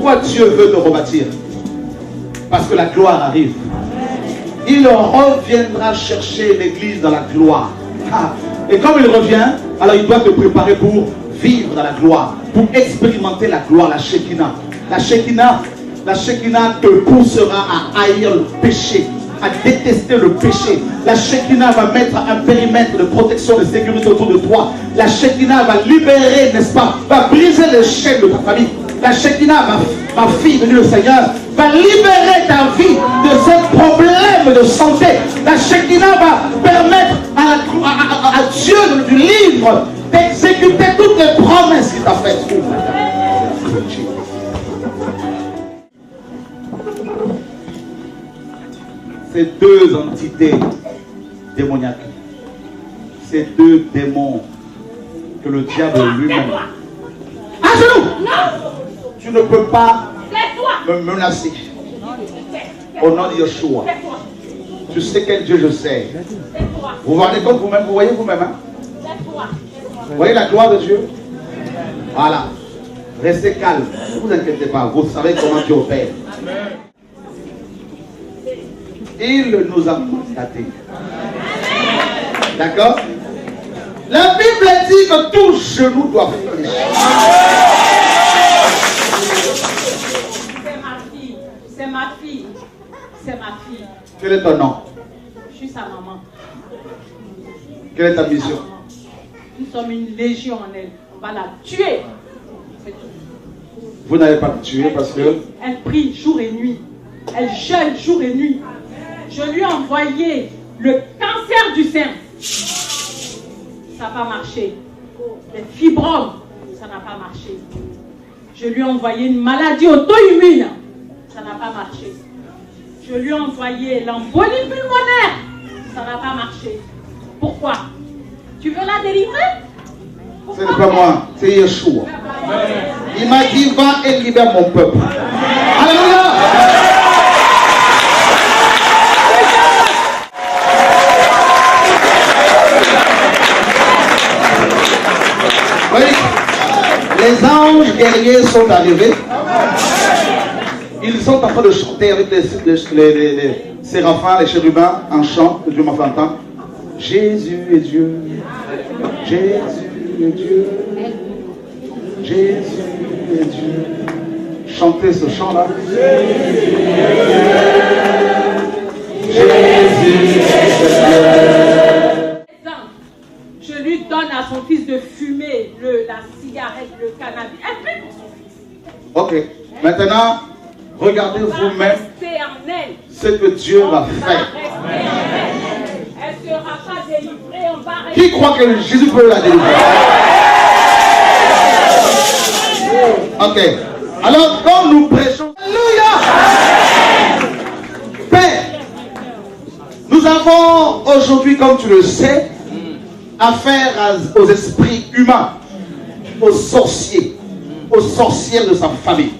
Pourquoi Dieu veut te rebâtir? Parce que la gloire arrive. Il reviendra chercher l'église dans la gloire. Et comme il revient, alors il doit te préparer pour vivre dans la gloire, pour expérimenter la gloire, la Shekinah. La Shekinah te poussera à haïr le péché, à détester le péché. La Shekinah va mettre un périmètre de protection, de sécurité autour de toi. La Shekinah va libérer, n'est-ce pas, va briser les chaînes de ta famille. La Shekinah, ma fille, venue le Seigneur, va libérer ta vie de ce problème de santé. La Shekinah va permettre à Dieu du livre d'exécuter toutes les promesses qu'il t'a faites. Ces deux entités démoniaques, ces deux démons que le diable lui-même. À genoux! Tu ne peux pas me menacer. Au nom de Yeshua. Tu sais quel Dieu je sais. Vous vous rendez compte vous-même, vous voyez vous-même, hein? Vous voyez la gloire de Dieu? Voilà. Restez calme. Ne vous inquiétez pas. Vous savez comment Dieu opère. Il nous a mandatés. D'accord? La Bible dit que tout genou doit fléchir. C'est ma fille. C'est ma fille. Quel est ton nom? Je suis sa maman. Quelle est ta mission? Nous sommes une légion en elle. On va la tuer. C'est tout. Vous n'allez pas me tuer parce que... Elle prie jour et nuit. Elle jeûne jour et nuit. Je lui ai envoyé le cancer du sein. Ça n'a pas marché. Les fibromes, ça n'a pas marché. Je lui ai envoyé une maladie auto-immune. Ça n'a pas marché. Je lui ai envoyé l'embolie pulmonaire. Ça n'a pas marché. Pourquoi? Tu veux la délivrer? Ce n'est pas moi, c'est Yeshua. Il m'a dit, va et libère mon peuple. Alléluia! Oui, les anges guerriers sont arrivés. Ils sont en train de chanter avec les séraphins, les chérubins, en chant, que Dieu m'a fait entendre. Jésus est Dieu. Jésus est Dieu. Jésus est Dieu. Chantez ce chant-là. Jésus est Dieu. Je lui donne à son fils de fumer la cigarette, le cannabis. Elle fait pour son fils. Ok. Maintenant, regardez vous-même ce que Dieu va faire. Elle ne sera pas délivrée. On va Qui croit que Jésus peut la délivrer? Ok. Alors, quand nous prêchons, Alléluia! Père, nous avons aujourd'hui, comme tu le sais, affaire aux esprits humains, aux sorciers, aux sorcières de sa famille.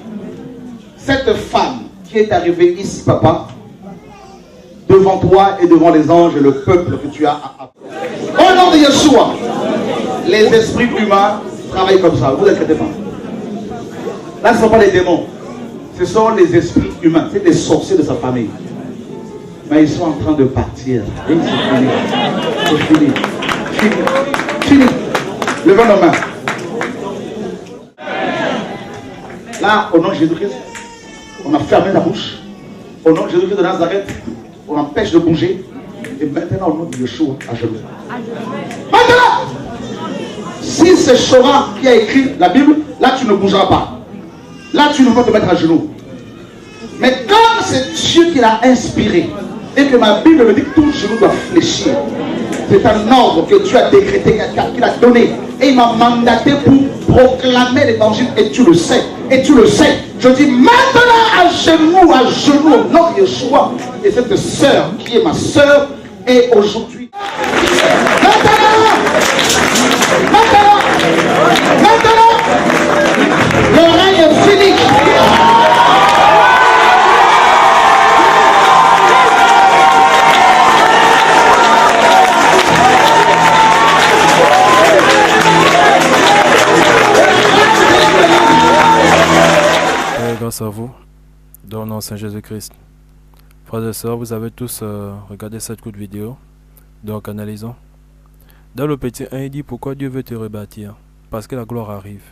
Cette femme qui est arrivée ici, papa, devant toi et devant les anges et le peuple que tu as au nom de Yeshua, les esprits humains travaillent comme ça, ne vous inquiétez pas. Là, ce ne sont pas les démons, ce sont les esprits humains, c'est des sorciers de sa famille. Mais ils sont en train de partir. Et c'est fini. C'est fini. Fini. Levez nos mains. Là, au nom de Jésus-Christ, on a fermé la bouche. Au nom de Jésus-Christ de Nazareth, on empêche de bouger. Et maintenant, au nom de Yeshua, à genoux. Maintenant, si c'est Shora qui a écrit la Bible, là, tu ne bougeras pas. Là, tu ne peux pas te mettre à genoux. Mais comme c'est Dieu qui l'a inspiré, et que ma Bible me dit que tout genou doit fléchir, c'est un ordre que Dieu a décrété, qu'il a donné. Et il m'a mandaté pour proclamer l'évangile. Et tu le sais. Et tu le sais. Je dis maintenant à genoux, au nom de Yeshua. Et cette sœur qui est ma sœur est aujourd'hui. Maintenant, le règne est fini. grâce à vous, dans le nom de Saint Jésus-Christ. Frères et sœurs, vous avez tous regardé cette courte vidéo. Donc analysons. Dans le petit 1, il dit pourquoi Dieu veut te rebâtir. Parce que la gloire arrive.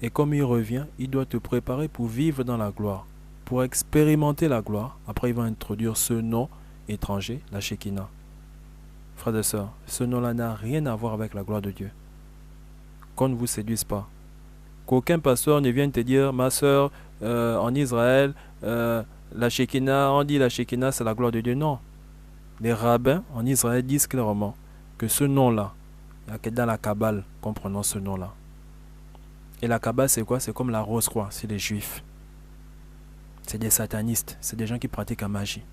Et comme il revient, il doit te préparer pour vivre dans la gloire. Pour expérimenter la gloire. Après, il va introduire ce nom étranger, la Shekinah. Frères et sœurs, ce nom-là n'a rien à voir avec la gloire de Dieu. Qu'on ne vous séduise pas. Qu'aucun pasteur ne vienne te dire, ma sœur, en Israël, la Shekinah, on dit la Shekinah, c'est la gloire de Dieu. Non. Les rabbins en Israël disent clairement que ce nom-là, il n'y a que dans la Kabbale qu'on prononce ce nom-là. Et la Kabbale, c'est quoi? C'est comme la rose-croix, c'est les juifs. C'est des satanistes, c'est des gens qui pratiquent la magie.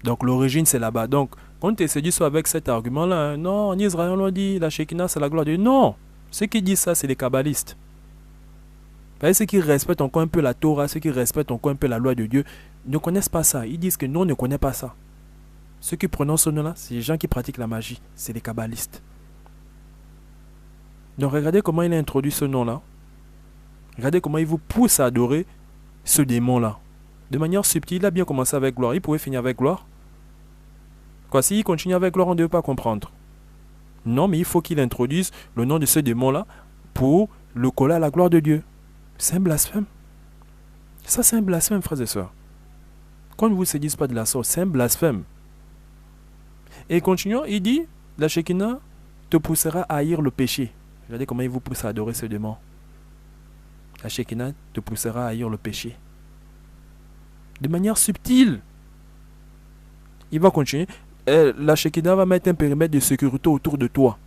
Donc l'origine, c'est là-bas. Donc, quand tu te séduis soit avec cet argument-là, non, en Israël, on dit la Shekinah, c'est la gloire de Dieu. Non. Ceux qui disent ça, c'est les kabbalistes. Ceux qui respectent encore un peu la Torah, ceux qui respectent encore un peu la loi de Dieu, ne connaissent pas ça. Ils disent que nous, on ne connaît pas ça. Ceux qui prononcent ce nom-là, c'est les gens qui pratiquent la magie. C'est les kabbalistes. Donc regardez comment il a introduit ce nom-là. Regardez comment il vous pousse à adorer ce démon-là. De manière subtile, il a bien commencé avec gloire. Il pouvait finir avec gloire. Quoi, s'il continue avec gloire, on ne devait pas comprendre. Non, mais il faut qu'il introduise le nom de ce démon-là pour le coller à la gloire de Dieu. C'est un blasphème. Ça, c'est un blasphème, frères et sœurs. Qu'on ne vous séduise pas de la sorte, c'est un blasphème. Et continuons, il dit, la Shekinah te poussera à haïr le péché. Regardez comment il vous pousse à adorer ce démon. La Shekinah te poussera à haïr le péché. De manière subtile. Il va continuer. La Shekinah va mettre un périmètre de sécurité autour de toi.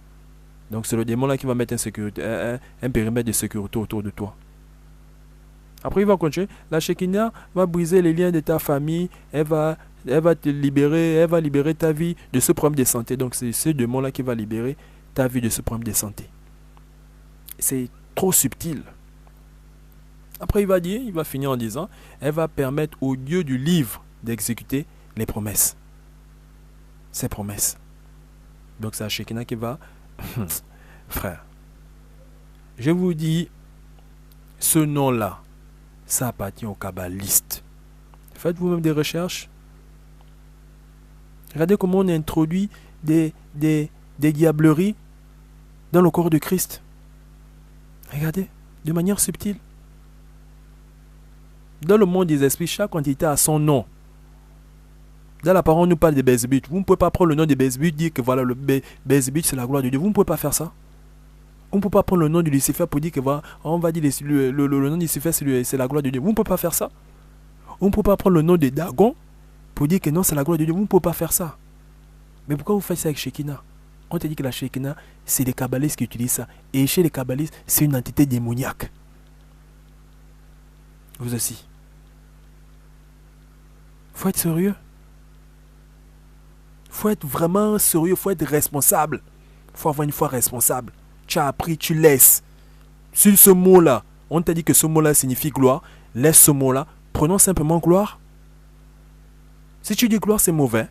Donc c'est le démon là qui va mettre un périmètre de sécurité autour de toi. Après il va continuer. La Shekinah va briser les liens de ta famille. Elle va te libérer. Elle va libérer ta vie de ce problème de santé. Donc c'est ce démon là qui va libérer ta vie de ce problème de santé. C'est trop subtil. Après il va finir en disant, elle va permettre au Dieu du livre d'exécuter les promesses. Ces promesses. Donc c'est la Shekinah qui va... Frère, je vous dis, ce nom-là, ça appartient aux kabbalistes. Faites vous-même des recherches. Regardez comment on introduit des diableries dans le corps de Christ. Regardez, de manière subtile. Dans le monde des esprits, chaque entité a son nom. Dans la parole, on nous parle de Bézébut. Vous ne pouvez pas prendre le nom de Bézébut et dire que voilà, le Bézébut, c'est la gloire de Dieu. Vous ne pouvez pas faire ça. On ne peut pas prendre le nom de Lucifer pour dire que voilà, on va dire le nom de Lucifer, c'est la gloire de Dieu. Vous ne pouvez pas faire ça. On ne peut pas prendre le nom de Dagon pour dire que non, c'est la gloire de Dieu. Vous ne pouvez pas faire ça. Mais pourquoi vous faites ça avec Shekinah? On te dit que la Shekinah, c'est les kabbalistes qui utilisent ça. Et chez les kabbalistes, c'est une entité démoniaque. Vous aussi. Il faut être sérieux. Il faut être vraiment sérieux, il faut être responsable. Il faut avoir une foi responsable. Tu as appris, tu laisses. Sur ce mot-là, on t'a dit que ce mot-là signifie gloire. Laisse ce mot-là, prononce simplement gloire. Si tu dis gloire, c'est mauvais.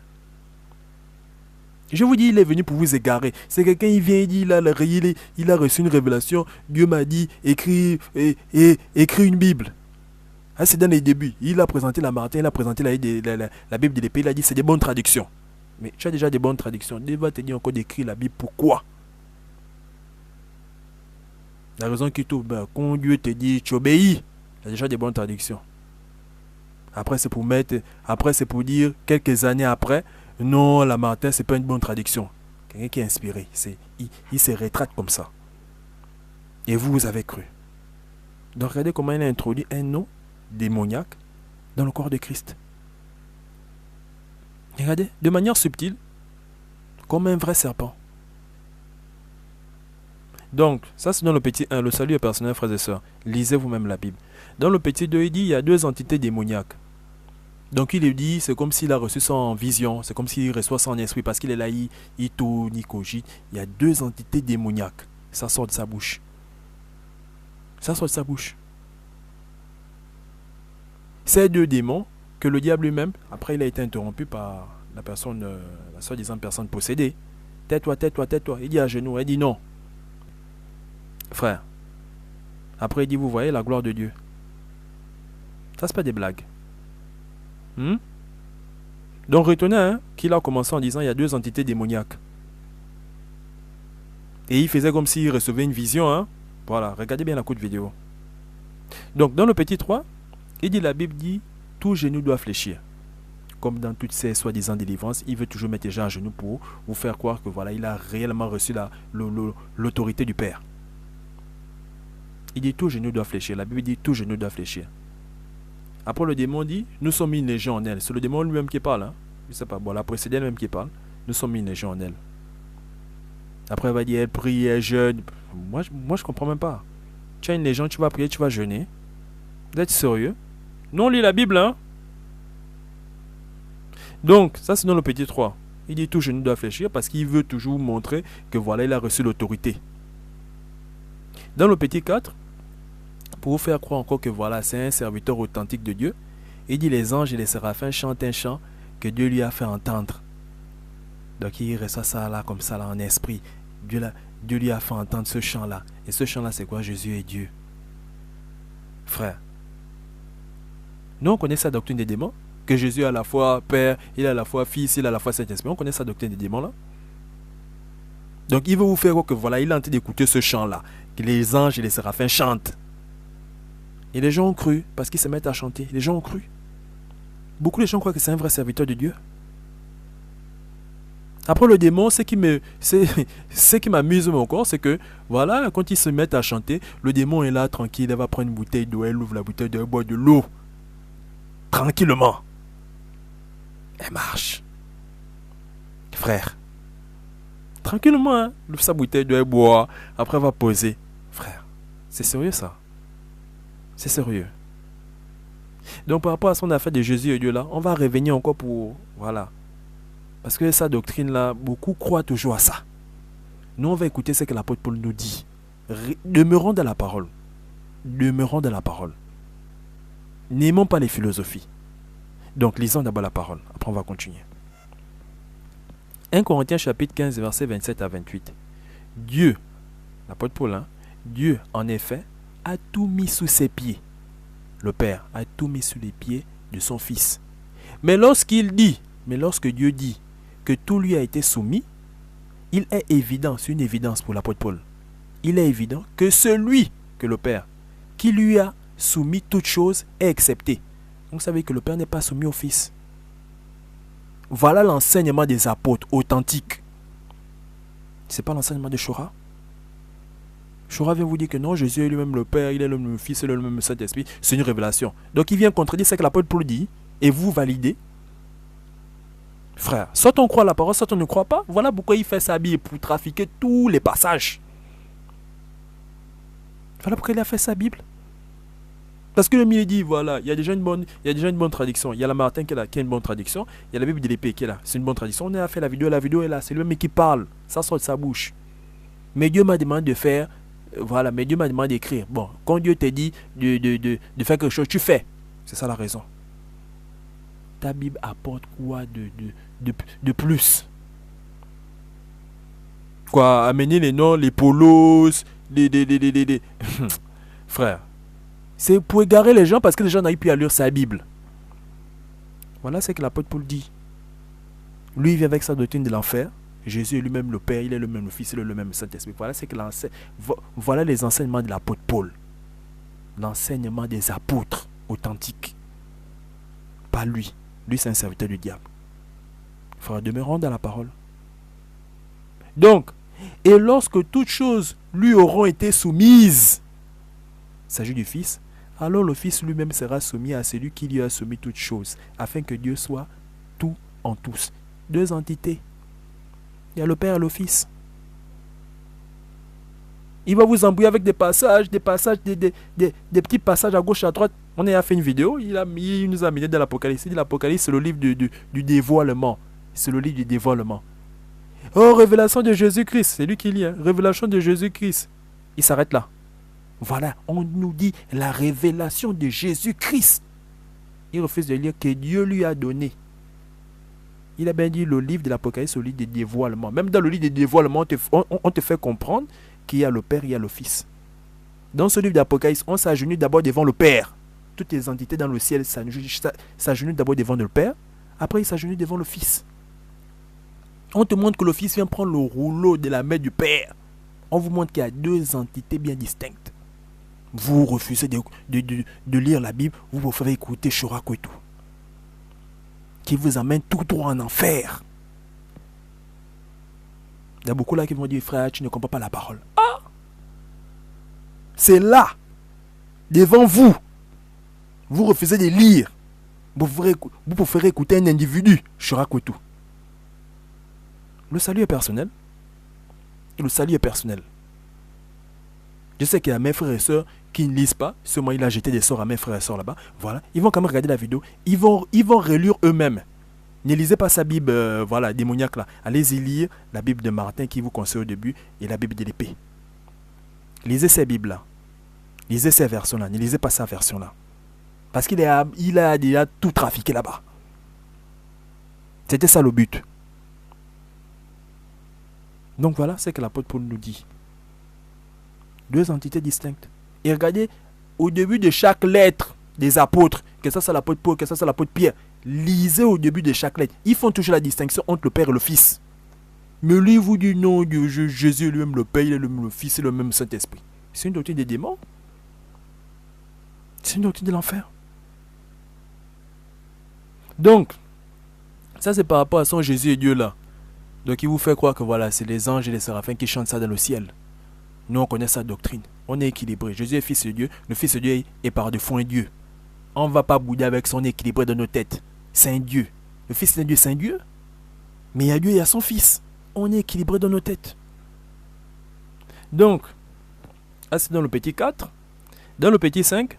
Je vous dis, il est venu pour vous égarer. C'est quelqu'un, il vient, il dit, il a reçu une révélation. Dieu m'a dit, écris une Bible. Ah, c'est dans les débuts. Il a présenté la Martin, il a présenté la Bible de l'épée. Il a dit, c'est des bonnes traductions. Mais tu as déjà des bonnes traductions. Dieu va te dire encore d'écrire la Bible. Pourquoi? La raison qui t'ouvre, quand Dieu te dit, tu obéis. Il y a déjà des bonnes traductions. Après, c'est pour dire, quelques années après, non, la Martin, c'est pas une bonne traduction. Quelqu'un qui est inspiré. Il se retraite comme ça. Et vous avez cru. Donc, regardez comment il a introduit un nom démoniaque dans le corps de Christ. Regardez, de manière subtile, comme un vrai serpent. Donc, ça c'est dans le petit 1, le salut est personnel, frères et sœurs. Lisez vous-même la Bible. Dans le petit 2, il dit, il y a deux entités démoniaques. Donc il dit, c'est comme s'il a reçu ça en vision, c'est comme s'il reçoit ça en esprit, parce qu'il est là, il tourne, il cogite. Il y a deux entités démoniaques. Ça sort de sa bouche. Ça sort de sa bouche. Ces deux démons, que le diable lui-même, après il a été interrompu par la personne, la soi-disant personne possédée. Tais-toi, tais-toi, tais-toi. Il dit à genoux, il dit non. Frère. Après il dit, vous voyez la gloire de Dieu. Ça, c'est pas des blagues. Donc retenez qu'il a commencé en disant il y a 2 entités démoniaques. Et il faisait comme s'il recevait une vision. Voilà, regardez bien la courte vidéo. Donc dans le petit 3, il dit, la Bible dit, tout genou doit fléchir. Comme dans toutes ces soi-disant délivrances, il veut toujours mettre les gens à genoux pour vous faire croire que voilà, il a réellement reçu l'autorité du Père. Il dit, tout genou doit fléchir. La Bible dit, tout genou doit fléchir. Après, le démon dit, nous sommes une légion en elle. C'est le démon lui-même qui parle. Je ne sais pas, bon, la précédente même qui parle. Nous sommes une légion en elle. Après, elle va dire, elle prie, elle jeûne. Moi, je ne comprends même pas. Tu as une légion, tu vas prier, tu vas jeûner. Vous êtes sérieux? Nous, on lit la Bible, Donc, ça, c'est dans le petit 3. Il dit, tout genou doit fléchir parce qu'il veut toujours montrer que voilà, il a reçu l'autorité. Dans le petit 4, pour vous faire croire encore que voilà, c'est un serviteur authentique de Dieu, il dit, les anges et les séraphins chantent un chant que Dieu lui a fait entendre. Donc, il reçoit ça là, comme ça, là, en esprit. Dieu lui a fait entendre ce chant-là. Et ce chant-là, c'est quoi? Jésus est Dieu. Frère. Nous, on connaît sa doctrine des démons. Que Jésus est à la fois Père, il est à la fois Fils, il est à la fois Saint-Esprit. On connaît sa doctrine des démons là. Donc il veut vous faire croire que voilà, il est en train d'écouter ce chant-là. Que les anges et les séraphins chantent. Et les gens ont cru, parce qu'ils se mettent à chanter. Les gens ont cru. Beaucoup de gens croient que c'est un vrai serviteur de Dieu. Après le démon, ce qui m'amuse encore, c'est que voilà, quand ils se mettent à chanter, le démon est là tranquille, il va prendre une bouteille d'eau, elle ouvre la bouteille d'eau, elle boit de l'eau. Tranquillement. Elle marche. Frère. Tranquillement, elle ouvre sa bouteille d'eau, elle boit, après elle va poser. Frère, c'est sérieux ça? C'est sérieux. Donc par rapport à son affaire de Jésus et Dieu là, on va revenir encore pour... Voilà. Parce que sa doctrine-là, beaucoup croient toujours à ça. Nous, on va écouter ce que l'apôtre Paul nous dit. Demeurons dans la parole. Demeurons dans la parole. N'aimons pas les philosophies. Donc, lisons d'abord la parole. Après, on va continuer. 1 Corinthiens chapitre 15, versets 27 à 28. Dieu, l'apôtre Paul, Dieu, en effet, a tout mis sous ses pieds. Le Père a tout mis sous les pieds de son Fils. Mais lorsque Dieu dit que tout lui a été soumis, il est évident, c'est une évidence pour l'apôtre Paul, il est évident que celui, que le Père, qui lui a soumis toutes choses est accepté. Donc vous savez que le Père n'est pas soumis au Fils. Voilà l'enseignement des apôtres authentiques. Ce n'est pas l'enseignement de Shora. Shora vient vous dire que non, Jésus est lui-même le Père, il est le même Fils, il est le même Saint-Esprit. C'est une révélation. Donc il vient contredire ce que l'apôtre Paul dit et vous validez. Frère, soit on croit à la parole, soit on ne croit pas. Voilà pourquoi il fait sa Bible pour trafiquer tous les passages. Voilà pourquoi il a fait sa Bible. Parce que le milieu dit, voilà, il y a déjà une bonne traduction. Il y a la Martin qui a une bonne traduction. Il y a la Bible de l'épée qui est là. C'est une bonne traduction. On a fait la vidéo est là. C'est lui-même qui parle. Ça sort de sa bouche. Mais Dieu m'a demandé de faire, voilà, mais Dieu m'a demandé d'écrire. Bon, quand Dieu te dit de faire quelque chose, tu fais. C'est ça la raison. Ta Bible apporte quoi de plus? Quoi, amener les noms, les polos, les... Frère, c'est pour égarer les gens parce que les gens n'arrivent plus à lire sa Bible. Voilà ce que l'apôtre Paul dit. Lui, il vient avec sa doctrine de l'enfer. Jésus est lui-même le Père, il est le même le Fils, il est le même Saint-Esprit. Voilà les enseignements de l'apôtre Paul. L'enseignement des apôtres authentiques. Pas lui. Lui, c'est un serviteur du diable. Frère, demeurons dans la parole. Donc, et lorsque toutes choses lui auront été soumises, il s'agit du Fils, alors le Fils lui-même sera soumis à celui qui lui a soumis toutes choses, afin que Dieu soit tout en tous. Deux entités. Il y a le Père et le Fils. Il va vous embrouiller avec des petits passages à gauche, à droite. On a fait une vidéo, il nous a amené dans l'Apocalypse. Il dit l'Apocalypse, c'est le livre du dévoilement. C'est le livre du dévoilement. Oh, révélation de Jésus-Christ. C'est lui qui lit, révélation de Jésus-Christ. Il s'arrête là. Voilà, on nous dit la révélation de Jésus-Christ. Il refuse de lire que Dieu lui a donné. Il a bien dit le livre de l'Apocalypse, le livre du dévoilement. Même dans le livre du dévoilement, on te fait comprendre qu'il y a le Père, il y a le Fils. Dans ce livre d'Apocalypse, on s'agenouille d'abord devant le Père. toutes les entités dans le ciel s'agenouillent d'abord devant le Père, après ils s'agenouillent devant le Fils. On te montre que le Fils vient prendre le rouleau de la main du Père. On vous montre qu'il y a deux entités bien distinctes. Vous refusez de lire la Bible, vous préférez écouter Chorakwetu, qui vous amène tout droit en enfer. Il y a beaucoup là qui vont dire, frère, tu ne comprends pas la parole. Ah! C'est là, devant vous, vous refusez de lire. Vous préférez écouter un individu, Chorakwetu. Le salut est personnel. Et le salut est personnel. Je sais qu'il y a mes frères et sœurs qui ne lisent pas. Seulement il a jeté des sorts à mes frères et sœurs là-bas. Voilà. Ils vont quand même regarder la vidéo. Ils vont relire eux-mêmes. Ne lisez pas sa Bible démoniaque là. Allez-y lire la Bible de Martin qui vous conseille au début et la Bible de l'épée. Lisez ces Bibles là. Lisez ces versions là. Ne lisez pas sa version là. Parce qu'il a déjà tout trafiqué là-bas. C'était ça le but. Donc voilà ce que l'apôtre Paul nous dit. Deux entités distinctes. Et regardez, au début de chaque lettre des apôtres, que ça soit l'apôtre Paul, que ça soit l'apôtre Pierre, lisez au début de chaque lettre. Ils font toujours la distinction entre le Père et le Fils. Mais lui vous dit non, Jésus est lui-même le Père, il est le Fils et le même Saint-Esprit. C'est une doctrine des démons. C'est une doctrine de l'enfer. Donc, ça c'est par rapport à son Jésus et Dieu là. Donc il vous fait croire que voilà, c'est les anges et les séraphins qui chantent ça dans le ciel. Nous on connaît sa doctrine. On est équilibré. Jésus est fils de Dieu. Le fils de Dieu est par de fond un Dieu. On ne va pas bouder avec son équilibré dans nos têtes. C'est un Dieu. Le fils de Dieu c'est un Dieu. Mais il y a Dieu et il y a son fils. On est équilibré dans nos têtes. Donc, là c'est dans le petit 4. Dans le petit 5,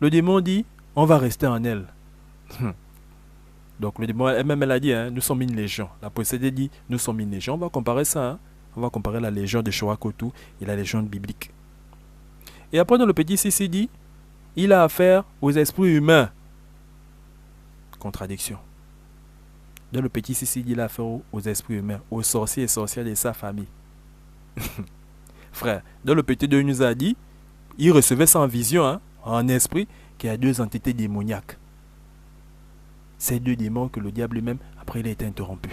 le démon dit, on va rester en elle. Donc le démon, elle-même elle a dit, nous sommes une légion. La possédée dit, nous sommes une légion. On va comparer ça. On va comparer la légion de Chorakwetu et la légion biblique. Et après dans le petit 6, il dit, il a affaire aux esprits humains. Contradiction. Dans le petit 6, il dit, il a affaire aux esprits humains, aux sorciers et sorcières de sa famille. Frère, dans le petit 2, il nous a dit, il recevait ça en vision, en esprit, qu'il y a deux entités démoniaques. Ces deux démons que le diable lui-même, après il a été interrompu.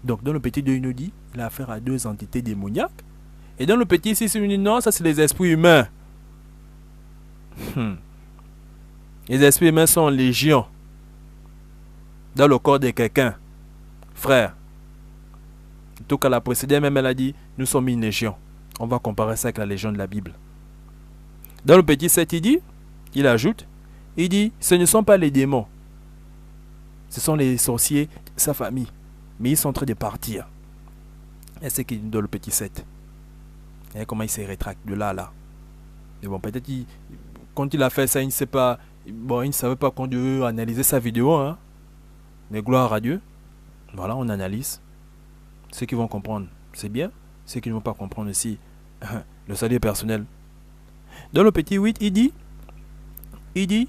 Donc dans le petit 2, il nous dit, il a affaire à deux entités démoniaques. Et dans le petit 6, il nous dit, non, ça c'est les esprits humains. Les esprits humains sont en légion. Dans le corps de quelqu'un. Frère. En tout cas, la précédente même, elle a dit, nous sommes une légion. On va comparer ça avec la légion de la Bible. Dans le petit 7, il dit, il ajoute, il dit, ce ne sont pas les démons. Ce sont les sorciers, sa famille. Mais ils sont en train de partir. Et c'est qu'il dit dans le petit 7. Et comment il se rétracte de là à là. Mais bon, peut-être quand il a fait ça, il ne sait pas. Bon, il ne savait pas qu'on devait analyser sa vidéo. Mais gloire à Dieu. Voilà, on analyse. Ceux qui vont comprendre, c'est bien. Ceux qui ne vont pas comprendre aussi, le salut est personnel. Dans le petit 8, il dit,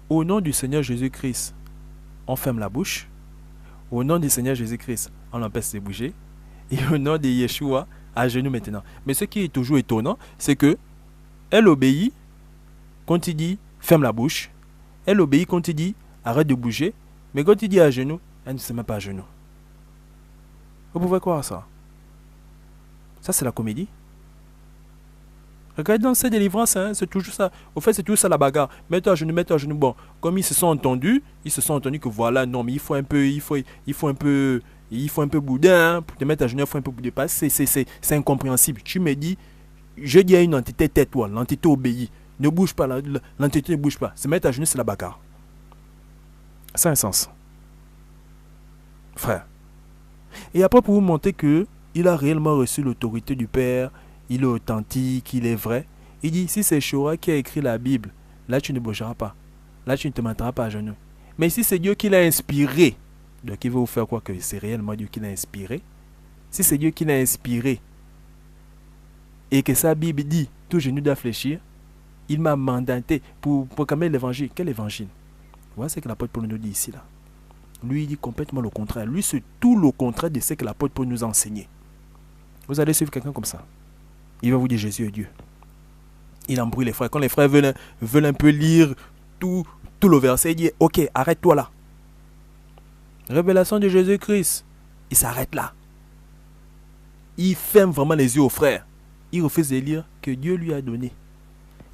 au nom du Seigneur Jésus-Christ, on ferme la bouche. Au nom du Seigneur Jésus-Christ, on l'empêche de bouger. Et au nom de Yeshua, à genoux maintenant. Mais ce qui est toujours étonnant, c'est que elle obéit quand il dit ferme la bouche. Elle obéit quand il dit arrête de bouger. Mais quand il dit à genoux, elle ne se met pas à genoux. Vous pouvez croire ça? Ça, c'est la comédie. Regardez dans cette délivrance, c'est toujours ça. Au fait, c'est toujours ça la bagarre. Mets-toi à genoux, mets-toi à genoux. Bon, comme ils se sont entendus que voilà, non, mais il faut un peu boudin, pour te mettre à genoux, il faut un peu boudin. C'est incompréhensible. Tu me dis, je dis à une entité, tais-toi, l'entité obéit. Ne bouge pas, l'entité ne bouge pas. Se mettre à genoux, c'est la bagarre. Ça a un sens. Frère. Et après, pour vous montrer que il a réellement reçu l'autorité du Père, il est authentique, il est vrai. Il dit, si c'est Shora qui a écrit la Bible, là tu ne bougeras pas. Là tu ne te mettras pas à genoux. Mais si c'est Dieu qui l'a inspiré, donc il va vous faire croire que c'est réellement Dieu qui l'a inspiré. Si c'est Dieu qui l'a inspiré, et que sa Bible dit, tout genou doit fléchir, il m'a mandaté pour proclamer l'évangile. Quel évangile? Voilà ce que l'apôtre Paul nous dit ici. Là. Lui, il dit complètement le contraire. Lui, c'est tout le contraire de ce que l'apôtre Paul nous a enseigné. Vous allez suivre quelqu'un comme ça. Il va vous dire Jésus est Dieu. Il embrouille les frères. Quand les frères veulent un peu lire tout le verset, il dit, ok, arrête-toi là. Révélation de Jésus-Christ. Il s'arrête là. Il ferme vraiment les yeux aux frères. Il refuse de lire que Dieu lui a donné.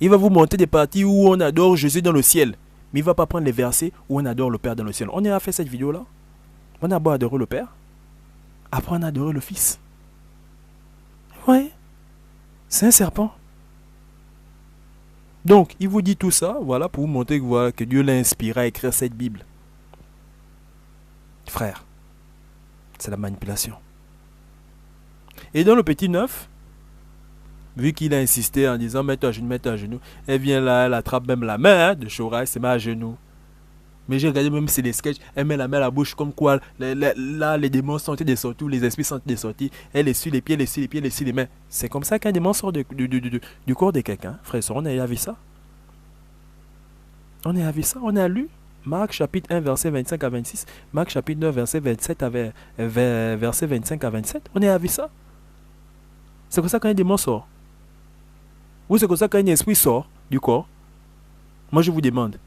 Il va vous montrer des parties où on adore Jésus dans le ciel. Mais il ne va pas prendre les versets où on adore le Père dans le ciel. On a fait cette vidéo-là. On a beau adorer le Père. Après, on a adoré le Fils. Ouais. C'est un serpent. Donc, il vous dit tout ça, voilà, pour vous montrer que, voilà, que Dieu l'a inspiré à écrire cette Bible. Frère, c'est la manipulation. Et dans le petit 9, vu qu'il a insisté en disant mets-toi à genoux, elle vient là, elle attrape même la main de Shora, elle se met à genoux. Mais j'ai regardé même c'est les sketchs, elle met la main à la bouche comme quoi là les démons sont des sorties, les esprits sont des sorties, elle essuie les pieds, elle essuie les mains. C'est comme ça qu'un démon sort du corps de quelqu'un. Frère et soeur, on a vu ça. On a vu ça, on a lu Marc chapitre 1 verset 25 à 26, Marc chapitre 9 verset 27 à verset 25 à 27, on a vu ça. C'est comme ça qu'un démon sort. Ou c'est comme ça qu'un esprit sort du corps. Moi je vous demande.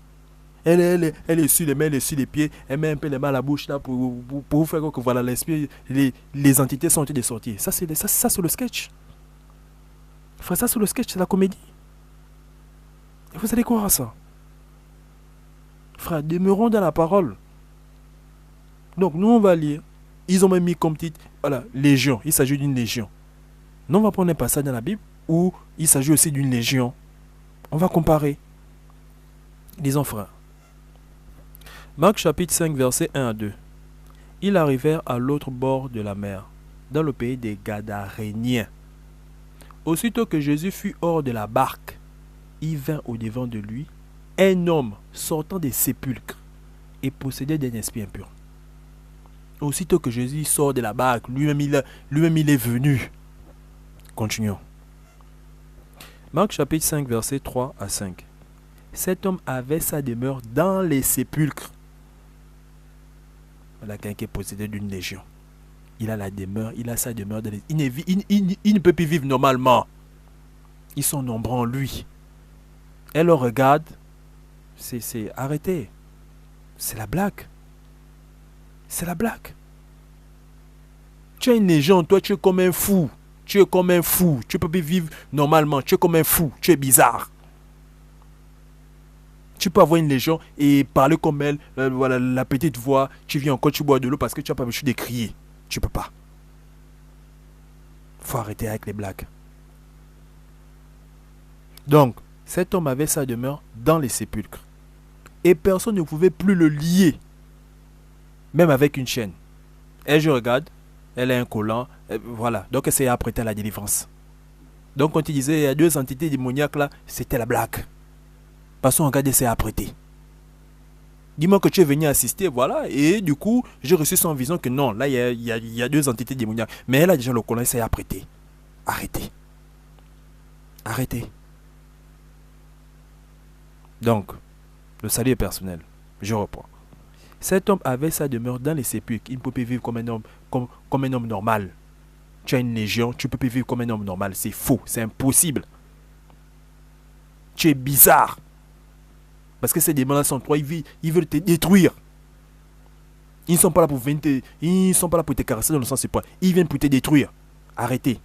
Elle essuie les mains, elle essuie les pieds, elle met un peu les mains à la bouche là pour vous faire que voilà l'esprit, les entités sont des sorties. Ça c'est le sketch. Frère, ça c'est le sketch, c'est la comédie. Et vous allez croire à ça. Frère, demeurons dans la parole. Donc nous on va lire. Ils ont même mis comme titre, voilà, légion. Il s'agit d'une légion. Nous on va prendre un passage dans la Bible où il s'agit aussi d'une légion. On va comparer. Disons frère. Marc chapitre 5 verset 1 à 2. Ils arrivèrent à l'autre bord de la mer, dans le pays des Gadaréniens. Aussitôt que Jésus fut hors de la barque, il vint au-devant de lui un homme sortant des sépulcres et possédait d'un esprit impur. Aussitôt que Jésus sort de la barque, lui-même il est venu. Continuons. Marc chapitre 5 verset 3 à 5. Cet homme avait sa demeure dans les sépulcres. Voilà quelqu'un qui est possédé d'une légion. Il a la demeure, il a sa demeure dans les... Il ne peut plus vivre normalement. Ils sont nombreux en lui. Elle le regarde. C'est arrêtez. C'est la blague. C'est la blague. Tu as une légion, toi tu es comme un fou. Tu es comme un fou. Tu ne peux plus vivre normalement. Tu es comme un fou. Tu es bizarre. Tu peux avoir une légion et parler comme elle, voilà, la petite voix, tu viens encore, tu bois de l'eau parce que tu n'as pas besoin de crier. Tu peux pas. Faut arrêter avec les blagues. Donc, cet homme avait sa demeure dans les sépulcres. Et personne ne pouvait plus le lier. Même avec une chaîne. Et je regarde, elle a un collant, voilà. Donc elle s'est apprêtée à la délivrance. Donc quand il disait il y a deux entités démoniaques là, c'était la blague. Parce qu'on regardait, c'est apprêté. Dis-moi que tu es venu assister, voilà. Et du coup, j'ai reçu son vision que non, là, il y a deux entités démoniaques. Mais elle a déjà le collant, c'est apprêté. Arrêtez. Arrêtez. Donc, le salut est personnel. Je reprends. Cet homme avait sa demeure dans les sépulcres. Il ne peut pas vivre comme un homme, comme un homme normal. Tu as une légion, tu ne peux pas vivre comme un homme normal. C'est faux, c'est impossible. Tu es bizarre. Parce que ces démons-là sont toi, ils veulent te détruire. Ils ne sont pas là pour venir ils sont pas là pour te caresser dans le sens c'est pas. Ils viennent pour te détruire. Arrêtez.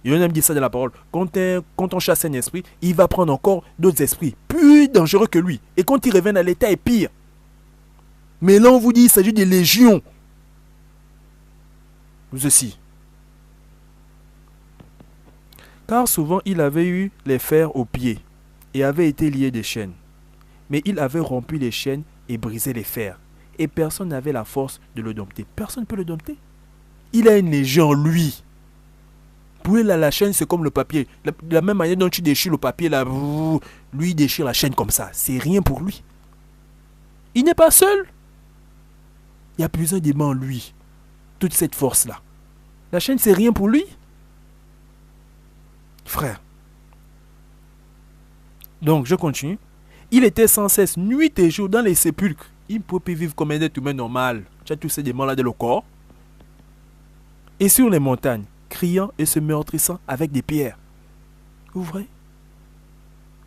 Il y en a dit ça dans la parole. Quand on chasse un esprit, il va prendre encore d'autres esprits plus dangereux que lui. Et quand il revient à l'état, est pire. Mais là, on vous dit, il s'agit des légions. Vous aussi. Car souvent, il avait eu les fers aux pieds et avait été lié des chaînes. Mais il avait rompu les chaînes et brisé les fers. Et personne n'avait la force de le dompter. Personne ne peut le dompter. Il a une légion, lui. Pour lui, la chaîne, c'est comme le papier. De la même manière dont tu déchires le papier, là, lui, il déchire la chaîne comme ça. C'est rien pour lui. Il n'est pas seul. Il y a plusieurs démons en lui. Toute cette force-là. La chaîne, c'est rien pour lui. Frère. Donc, je continue. Il était sans cesse, nuit et jour, dans les sépulcres. Il ne peut plus vivre comme un être humain normal. Tu as tous ces démons-là dans le corps. Et sur les montagnes, criant et se meurtrissant avec des pierres. Vous voyez?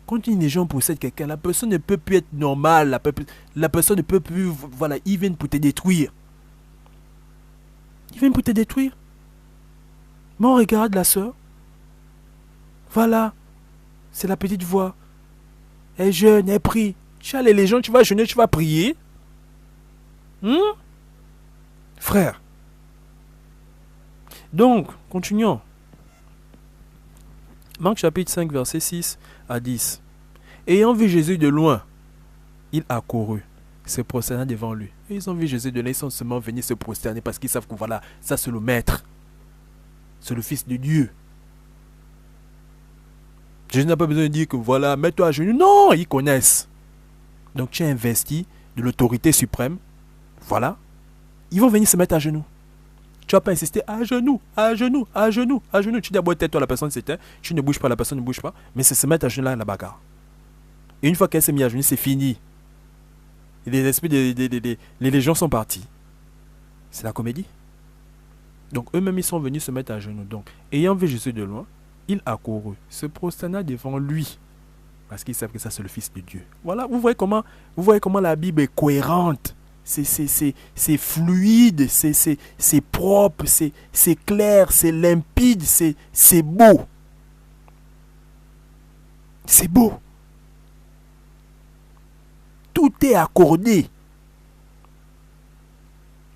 Quand les gens possèdent quelqu'un, la personne ne peut plus être normale. La personne ne peut plus... Voilà, ils viennent pour te détruire. Ils viennent pour te détruire. Mais on regarde la soeur. Voilà. C'est la petite voix. Elle jeûne, elle prie. Tu as les gens, tu vas jeûner, tu vas prier. Frère. Donc, continuons. Marc chapitre 5, verset 6 à 10. Ayant vu Jésus de loin, il accourut, se prosterna devant lui. Et ils ont vu Jésus de loin, ils sont seulement venus se prosterner parce qu'ils savent que voilà, ça c'est le maître. C'est le Fils de Dieu. Jésus n'a pas besoin de dire que voilà, mets-toi à genoux. Non, ils connaissent. Donc tu es investi de l'autorité suprême. Voilà. Ils vont venir se mettre à genoux. Tu vas pas insister à genoux, à genoux, à genoux, à genoux. Tu dis d'abord tête-toi, la personne s'éteint. Tu ne bouges pas, la personne ne bouge pas. Mais c'est se mettre à genoux là, la bagarre. Et une fois qu'elle s'est mise à genoux, c'est fini. Et les esprits, les légions sont partis. C'est la comédie. Donc eux-mêmes, ils sont venus se mettre à genoux. Donc, ayant vu Jésus de loin, il accourut, se prosterna devant lui. Parce qu'ils savent que ça, c'est le Fils de Dieu. Voilà, vous voyez comment la Bible est cohérente. C'est fluide, c'est propre, c'est clair, c'est limpide, c'est beau. C'est beau. Tout est accordé.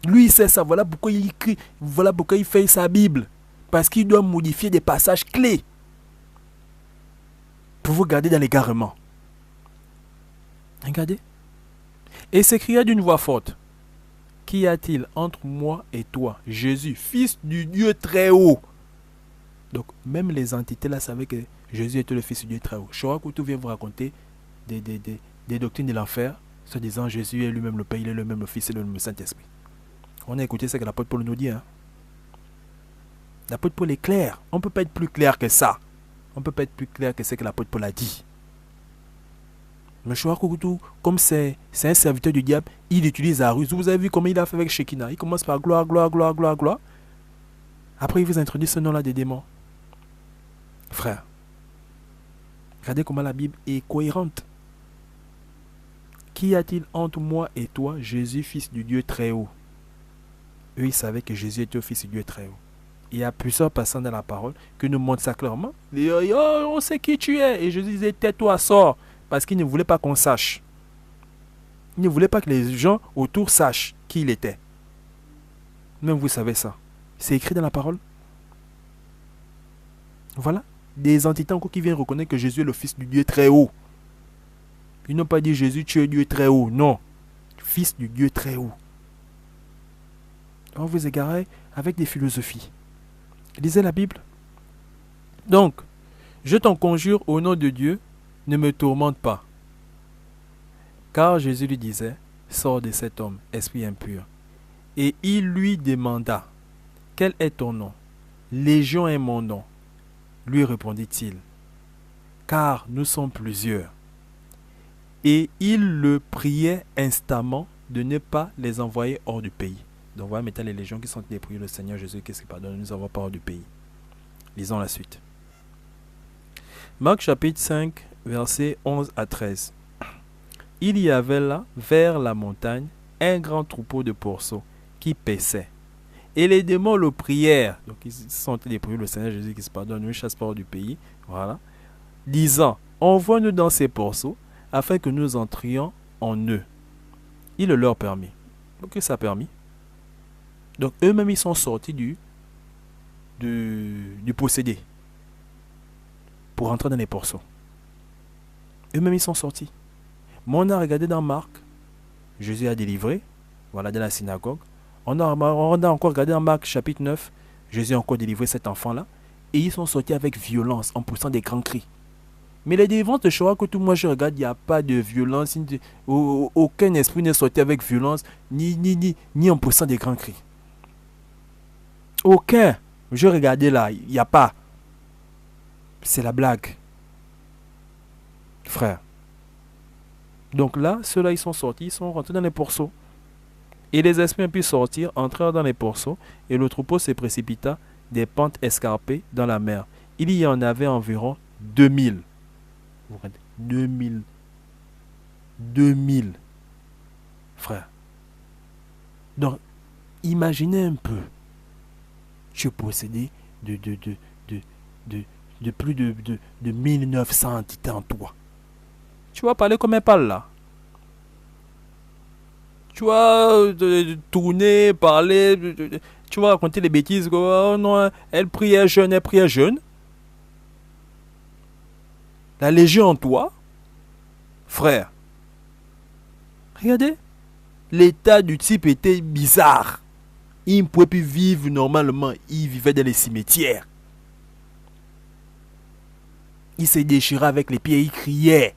Lui, il sait ça. Voilà pourquoi il écrit, voilà pourquoi il fait sa Bible. Parce qu'il doit modifier des passages clés pour vous garder dans l'égarement. Regardez. Et s'écria d'une voix forte: Qu'y a-t-il entre moi et toi, Jésus, Fils du Dieu très haut? Donc, même les entités là savaient que Jésus était le Fils du Dieu très haut. Chorakoutou vient vous raconter des doctrines de l'enfer, se disant Jésus est lui-même le Père, il est lui-même le Fils et le Saint-Esprit. On a écouté ce que l'apôtre Paul nous dit. L'apôtre Paul est clair. On ne peut pas être plus clair que ça. On ne peut pas être plus clair que ce que l'apôtre Paul a dit. Mais Chorakoutou, comme c'est un serviteur du diable, il utilise la ruse. Vous avez vu comment il a fait avec Shekinah. Il commence par gloire, gloire, gloire, gloire, gloire. Après, il vous introduit ce nom-là des démons. Frère, regardez comment la Bible est cohérente. Qu'y a-t-il entre moi et toi, Jésus, Fils du Dieu très haut? Eux, ils savaient que Jésus était le Fils du Dieu très haut. Il y a plusieurs personnes dans la parole qui nous montrent ça clairement. Ils disent, oh, on sait qui tu es. Et Jésus disait, tais-toi, sors. Parce qu'il ne voulait pas qu'on sache. Il ne voulait pas que les gens autour sachent qui il était. Même vous savez ça. C'est écrit dans la parole. Voilà. Des entités encore qui viennent reconnaître que Jésus est le Fils du Dieu très haut. Ils n'ont pas dit Jésus, tu es Dieu très haut. Non. Fils du Dieu très haut. On vous égarez avec des philosophies. Lisez la Bible. Donc, je t'en conjure au nom de Dieu, ne me tourmente pas. Car Jésus lui disait, sors de cet homme, esprit impur. Et il lui demanda, quel est ton nom? Légion est mon nom. Lui répondit-il, car nous sommes plusieurs. Et il le priait instamment de ne pas les envoyer hors du pays. Donc voilà maintenant les légions qui sont les prier le Seigneur Jésus, qu'est-ce qu'il pardonne, nous avons pas hors du pays. Lisons la suite. Marc chapitre 5, versets 11 à 13. Il y avait là, vers la montagne, un grand troupeau de pourceaux qui paissaient. Et les démons le prièrent. Donc ils sont les prier le Seigneur Jésus qui se pardonne, ne chasse pas hors du pays. Voilà. Disant, envoie-nous dans ces pourceaux afin que nous entrions en eux. Il le leur permit. Donc ça a permis. Donc eux-mêmes ils sont sortis du possédé pour entrer dans les pourceaux. Eux-mêmes ils sont sortis. Mais on a regardé dans Marc, Jésus a délivré, voilà, dans la synagogue. On a encore regardé dans Marc chapitre 9, Jésus a encore délivré cet enfant-là. Et ils sont sortis avec violence en poussant des grands cris. Mais les délivrances de Chorakoutou, moi je regarde, il n'y a pas de violence. Aucun esprit n'est sorti avec violence, ni en poussant des grands cris. Aucun. Je regardais là, il n'y a pas. C'est la blague. Frère. Donc là, ceux-là, ils sont sortis, ils sont rentrés dans les pourceaux. Et les esprits ont pu sortir, entrèrent dans les pourceaux, et le troupeau se précipita des pentes escarpées dans la mer. Il y en avait environ 2000. 2000. 2000. Frère. Donc, imaginez un peu. Tu es possédé de plus de 1900 entités en toi. Tu vas parler comme elle parle là. Tu vas tourner, parler, tu vas raconter des bêtises. Oh non, elle priait jeune, elle priait jeune. La légion en toi, frère. Regardez, l'état du type était bizarre. Il ne pouvait plus vivre normalement, il vivait dans les cimetières. Il se déchirait avec les pieds, il criait.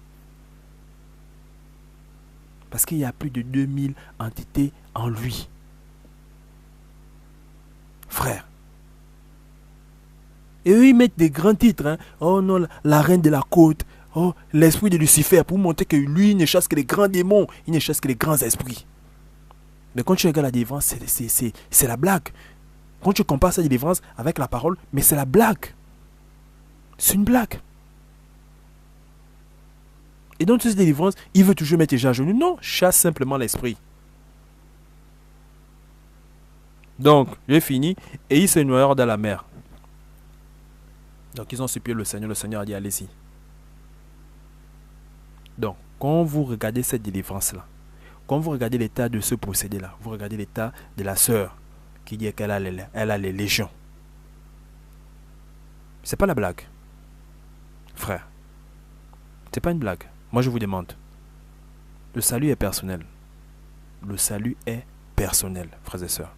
Parce qu'il y a plus de 2000 entités en lui. Frère. Et eux, ils mettent des grands titres. Hein. Oh non, la reine de la côte. Oh, l'esprit de Lucifer. Pour montrer que lui, il ne chasse que les grands démons. Il ne chasse que les grands esprits. Mais quand tu regardes la délivrance, c'est la blague. Quand tu compares cette délivrance avec la parole, mais c'est la blague. C'est une blague. Et donc, cette délivrance, il veut toujours mettre les gens à genoux. Non, chasse simplement l'esprit. Donc, j'ai fini. Et ils se noyèrent dans la mer. Donc, ils ont supplié le Seigneur. Le Seigneur a dit, allez-y. Donc, quand vous regardez cette délivrance-là, quand vous regardez l'état de ce procédé-là, vous regardez l'état de la sœur qui dit qu'elle a les légions. C'est pas la blague. Frère. C'est pas une blague. Moi, je vous demande. Le salut est personnel. Le salut est personnel, frères et sœurs.